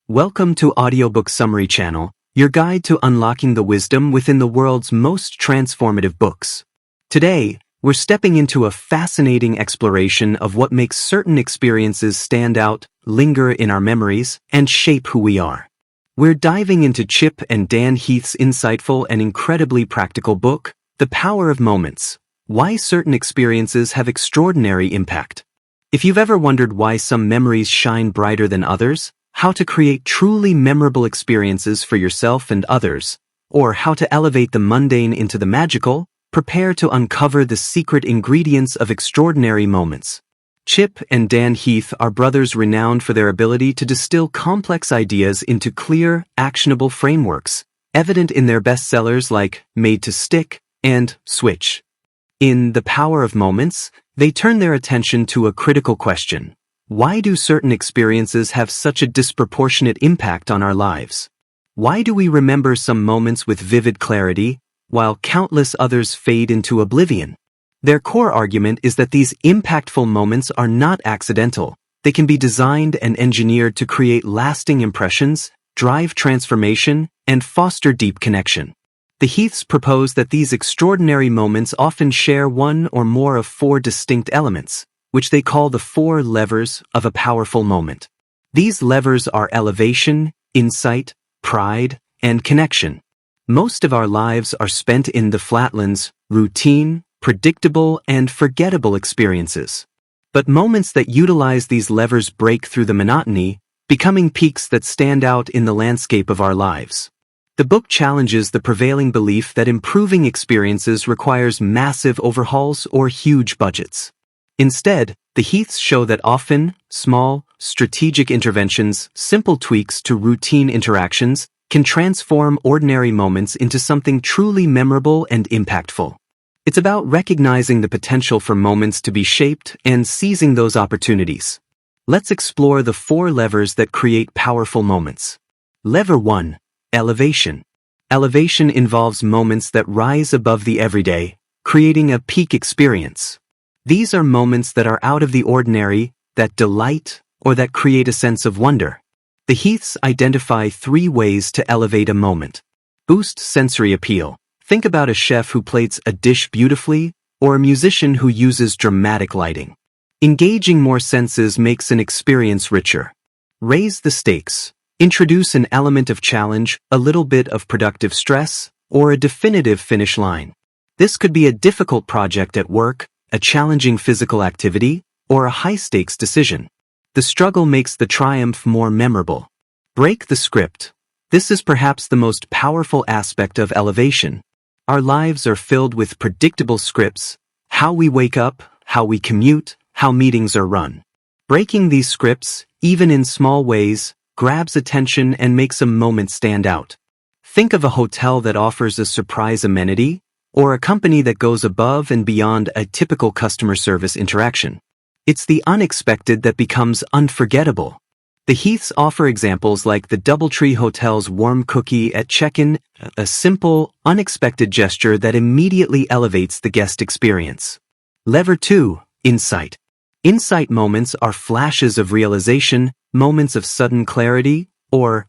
Welcome to Audiobook Summary Channel, your guide to unlocking the wisdom within the world's most transformative books. Today, we're stepping into a fascinating exploration of what makes certain experiences stand out, linger in our memories, and shape who we are. We're diving into Chip and Dan Heath's insightful and incredibly practical book, The Power of Moments: Why Certain Experiences Have Extraordinary Impact. If you've ever wondered why some memories shine brighter than others, how to create truly memorable experiences for yourself and others, or how to elevate the mundane into the magical, prepare to uncover the secret ingredients of extraordinary moments. Chip and Dan Heath are brothers renowned for their ability to distill complex ideas into clear, actionable frameworks, evident in their bestsellers like Made to Stick and Switch. In The Power of Moments, they turn their attention to a critical question. Why do certain experiences have such a disproportionate impact on our lives? Why do we remember some moments with vivid clarity, while countless others fade into oblivion? Their core argument is that these impactful moments are not accidental. They can be designed and engineered to create lasting impressions, drive transformation, and foster deep connection. The Heaths propose that these extraordinary moments often share one or more of four distinct elements, which they call the four levers of a powerful moment. These levers are elevation, insight, pride, and connection. Most of our lives are spent in the flatlands, routine, predictable, and forgettable experiences. But moments that utilize these levers break through the monotony, becoming peaks that stand out in the landscape of our lives. The book challenges the prevailing belief that improving experiences requires massive overhauls or huge budgets. Instead, the Heaths show that often, small, strategic interventions, simple tweaks to routine interactions, can transform ordinary moments into something truly memorable and impactful. It's about recognizing the potential for moments to be shaped and seizing those opportunities. Let's explore the four levers that create powerful moments. Lever 1. Elevation. Elevation involves moments that rise above the everyday, creating a peak experience. These are moments that are out of the ordinary, that delight, or that create a sense of wonder. The Heaths identify three ways to elevate a moment. Boost sensory appeal. Think about a chef who plates a dish beautifully, or a musician who uses dramatic lighting. Engaging more senses makes an experience richer. Raise the stakes. Introduce an element of challenge, a little bit of productive stress, or a definitive finish line. This could be a difficult project at work, a challenging physical activity, or a high-stakes decision. The struggle makes the triumph more memorable. Break the script. This is perhaps the most powerful aspect of elevation. Our lives are filled with predictable scripts: how we wake up, how we commute, how meetings are run. Breaking these scripts, even in small ways, grabs attention and makes a moment stand out. Think of a hotel that offers a surprise amenity, or a company that goes above and beyond a typical customer service interaction. It's the unexpected that becomes unforgettable. The Heaths offer examples like the Doubletree Hotel's warm cookie at check-in, a simple, unexpected gesture that immediately elevates the guest experience. Lever 2. Insight. Insight moments are flashes of realization, moments of sudden clarity, or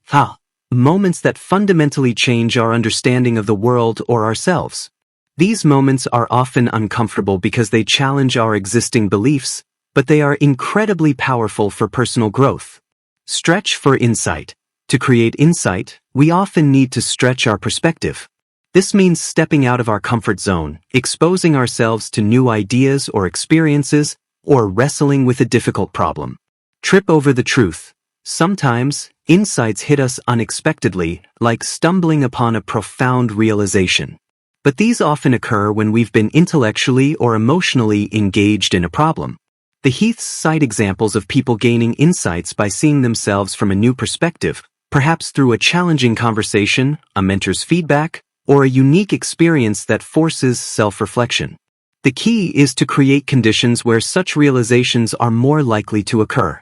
moments that fundamentally change our understanding of the world or ourselves. These moments are often uncomfortable because they challenge our existing beliefs, but they are incredibly powerful for personal growth. Stretch for insight. To create insight, we often need to stretch our perspective. This means stepping out of our comfort zone, exposing ourselves to new ideas or experiences, or wrestling with a difficult problem. Trip over the truth. Sometimes, insights hit us unexpectedly, like stumbling upon a profound realization. But these often occur when we've been intellectually or emotionally engaged in a problem. The Heaths cite examples of people gaining insights by seeing themselves from a new perspective, perhaps through a challenging conversation, a mentor's feedback, or a unique experience that forces self-reflection. The key is to create conditions where such realizations are more likely to occur.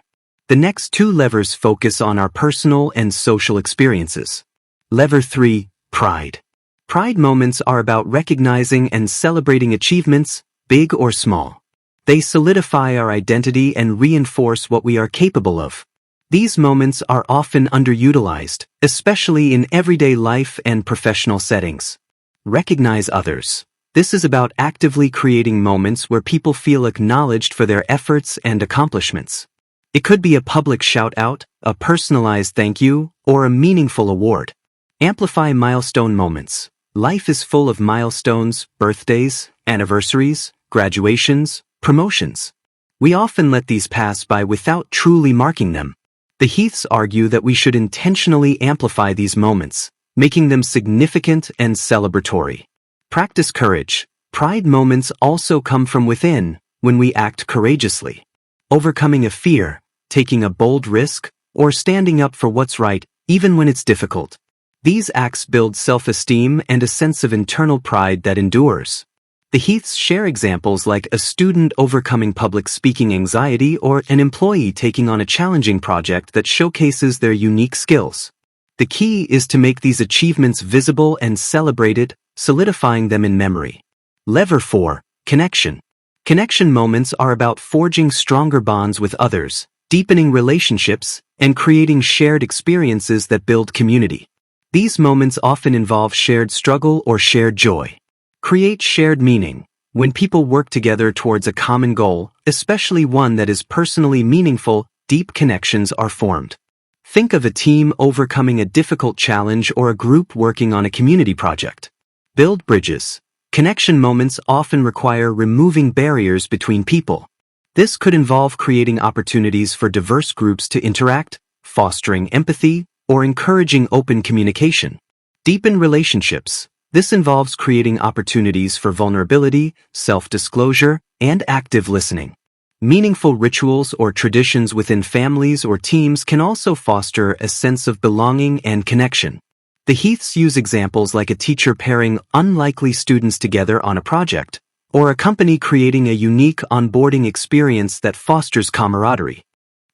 The next two levers focus on our personal and social experiences. Lever 3. Pride. Pride moments are about recognizing and celebrating achievements, big or small. They solidify our identity and reinforce what we are capable of. These moments are often underutilized, especially in everyday life and professional settings. Recognize others. This is about actively creating moments where people feel acknowledged for their efforts and accomplishments. It could be a public shout-out, a personalized thank you, or a meaningful award. Amplify milestone moments. Life is full of milestones, birthdays, anniversaries, graduations, promotions. We often let these pass by without truly marking them. The Heaths argue that we should intentionally amplify these moments, making them significant and celebratory. Practice courage. Pride moments also come from within when we act courageously. Overcoming a fear, taking a bold risk, or standing up for what's right, even when it's difficult. These acts build self-esteem and a sense of internal pride that endures. The Heaths share examples like a student overcoming public speaking anxiety or an employee taking on a challenging project that showcases their unique skills. The key is to make these achievements visible and celebrated, solidifying them in memory. Lever 4. Connection. Connection moments are about forging stronger bonds with others, deepening relationships, and creating shared experiences that build community. These moments often involve shared struggle or shared joy. Create shared meaning. When people work together towards a common goal, especially one that is personally meaningful, deep connections are formed. Think of a team overcoming a difficult challenge or a group working on a community project. Build bridges. Connection moments often require removing barriers between people. This could involve creating opportunities for diverse groups to interact, fostering empathy, or encouraging open communication. Deepen relationships. This involves creating opportunities for vulnerability, self-disclosure, and active listening. Meaningful rituals or traditions within families or teams can also foster a sense of belonging and connection. The Heaths use examples like a teacher pairing unlikely students together on a project, or a company creating a unique onboarding experience that fosters camaraderie.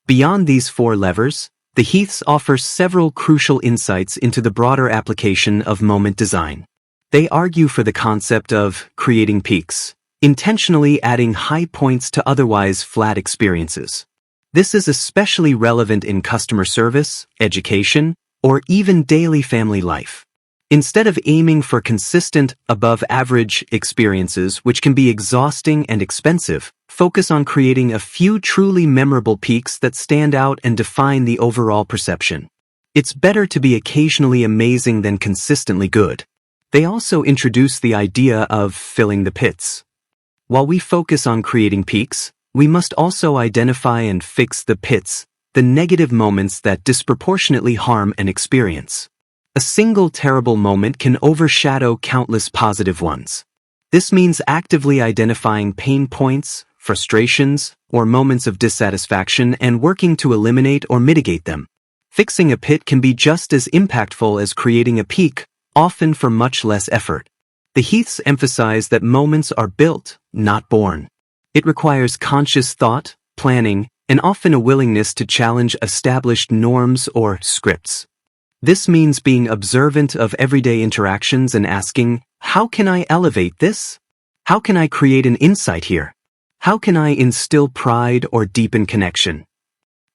Beyond these 4 levers, the Heaths offer several crucial insights into the broader application of moment design. They argue for the concept of creating peaks, intentionally adding high points to otherwise flat experiences. This is especially relevant in customer service, education, or even daily family life. Instead of aiming for consistent, above-average experiences which can be exhausting and expensive, focus on creating a few truly memorable peaks that stand out and define the overall perception. It's better to be occasionally amazing than consistently good. They also introduce the idea of filling the pits. While we focus on creating peaks, we must also identify and fix the pits, the negative moments that disproportionately harm an experience. A single terrible moment can overshadow countless positive ones. This means actively identifying pain points, frustrations, or moments of dissatisfaction and working to eliminate or mitigate them. Fixing a pit can be just as impactful as creating a peak, often for much less effort. The Heaths emphasize that moments are built, not born. It requires conscious thought, planning, and often a willingness to challenge established norms or scripts. This means being observant of everyday interactions and asking, how can I elevate this? How can I create an insight here? How can I instill pride or deepen connection?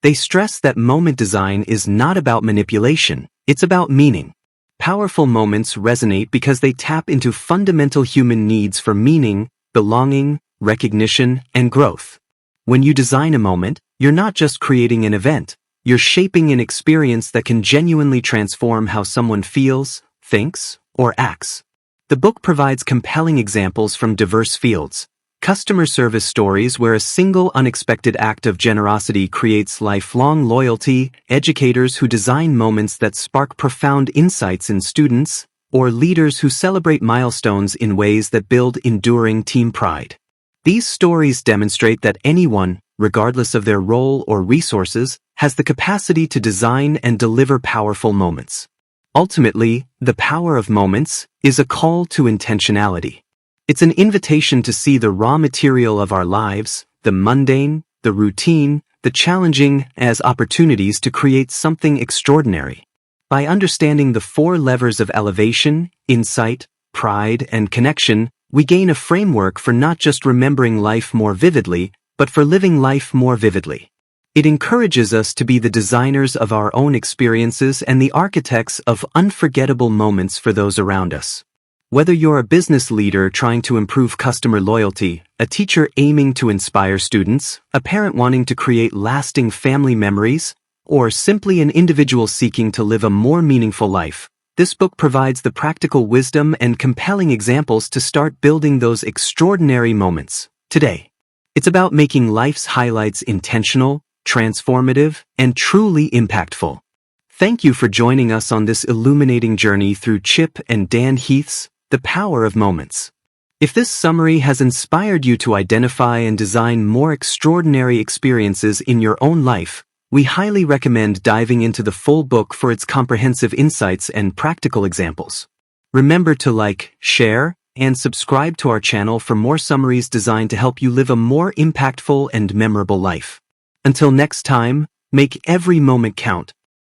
They stress that moment design is not about manipulation, it's about meaning. Powerful moments resonate because they tap into fundamental human needs for meaning, belonging, recognition, and growth. When you design a moment, you're not just creating an event, you're shaping an experience that can genuinely transform how someone feels, thinks, or acts. The book provides compelling examples from diverse fields. Customer service stories where a single unexpected act of generosity creates lifelong loyalty, educators who design moments that spark profound insights in students, or leaders who celebrate milestones in ways that build enduring team pride. These stories demonstrate that anyone, regardless of their role or resources, has the capacity to design and deliver powerful moments. Ultimately, the power of moments is a call to intentionality. It's an invitation to see the raw material of our lives, the mundane, the routine, the challenging, as opportunities to create something extraordinary. By understanding the 4 levers of elevation, insight, pride, and connection, we gain a framework for not just remembering life more vividly, but for living life more vividly. It encourages us to be the designers of our own experiences and the architects of unforgettable moments for those around us. Whether you're a business leader trying to improve customer loyalty, a teacher aiming to inspire students, a parent wanting to create lasting family memories, or simply an individual seeking to live a more meaningful life, this book provides the practical wisdom and compelling examples to start building those extraordinary moments today. It's about making life's highlights intentional, transformative, and truly impactful. Thank you for joining us on this illuminating journey through Chip and Dan Heath's The Power of Moments. If this summary has inspired you to identify and design more extraordinary experiences in your own life, we highly recommend diving into the full book for its comprehensive insights and practical examples. Remember to like, share, and subscribe to our channel for more summaries designed to help you live a more impactful and memorable life. Until next time, make every moment count.